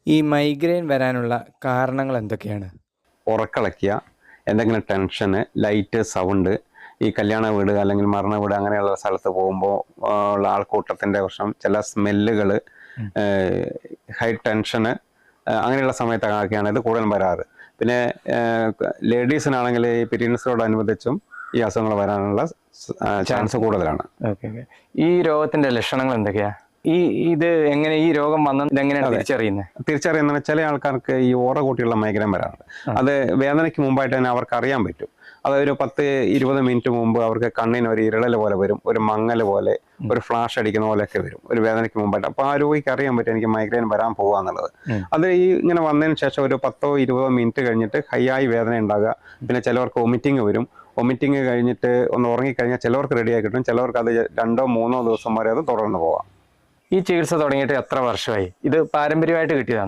ഈ മൈഗ്രെയിൻ വരാനുള്ള കാരണങ്ങൾ എന്തൊക്കെയാണ്? ഉറക്കളയ്ക്കുക, എന്തെങ്കിലും ടെൻഷന്, ലൈറ്റ്, സൗണ്ട്, ഈ കല്യാണ വീട് അല്ലെങ്കിൽ മരണ വീട് അങ്ങനെയുള്ള സ്ഥലത്ത് പോകുമ്പോൾ ഉള്ള ആൾക്കൂട്ടത്തിൻ്റെ പ്രശ്നം, ചില സ്മെല്ലുകൾ, ഉം. ഹൈ ടെൻഷന്, അങ്ങനെയുള്ള സമയത്തൊക്കെയാണ് ഇത് കൂടുതലും വരാറ്. പിന്നെ ലേഡീസിനാണെങ്കിൽ ഈ പീരിയഡ്സിനോടനുബന്ധിച്ചും ഈ അസുഖങ്ങൾ വരാനുള്ള ചാൻസ് കൂടുതലാണ്. Okay okay. ഈ രോഗത്തിന്റെ ലക്ഷണങ്ങൾ എന്തൊക്കെയാ? ഇത് എങ്ങനെ ഈ രോഗം വന്നത് എങ്ങനെയാണ് അതെ. തിരിച്ചറിയുന്നത്? തിരിച്ചറിയുന്ന ചില ആൾക്കാർക്ക് ഈ ഓറ കൂട്ടിയുള്ള മൈഗ്രെയിൻ വരാറുണ്ട്. അത് വേദനയ്ക്ക് മുമ്പായിട്ട് തന്നെ അവർക്ക് അറിയാൻ പറ്റും. അത് ഒരു 10-20 മിനിറ്റ് മുമ്പ് അവർക്ക് കണ്ണിന് ഒരു ഇരളൽ പോലെ വരും, ഒരു മങ്ങൽ പോലെ, ഒരു ഫ്ലാഷ് അടിക്കുന്ന പോലെയൊക്കെ വരും ഒരു വേദനയ്ക്ക് മുമ്പായിട്ട്. അപ്പോൾ ആ രോഗിക്ക് അറിയാൻ പറ്റും എനിക്ക് മൈഗ്രെയിൻ വരാൻ പോകുക എന്നുള്ളത്. അത് ഈ ഇങ്ങനെ വന്നതിന് ശേഷം ഒരു 10-20 മിനിറ്റ് കഴിഞ്ഞിട്ട് ഹൈയായി വേദന ഉണ്ടാകുക. പിന്നെ ചിലവർക്ക് വൊമിറ്റിങ് വരും. വൊമിറ്റിങ് കഴിഞ്ഞിട്ട് ഒന്ന് ഉറങ്ങിക്കഴിഞ്ഞാൽ ചിലവർക്ക് റെഡിയായി കിട്ടും, ചിലവർക്ക് അത് 2-3 ദിവസം വരെ അത് തുടർന്ന് പോകാം. ഈ ചികിത്സ തുടങ്ങിയിട്ട് എത്ര വർഷമായി? ഇത് പാരമ്പര്യമായിട്ട് കിട്ടിയതാണ്?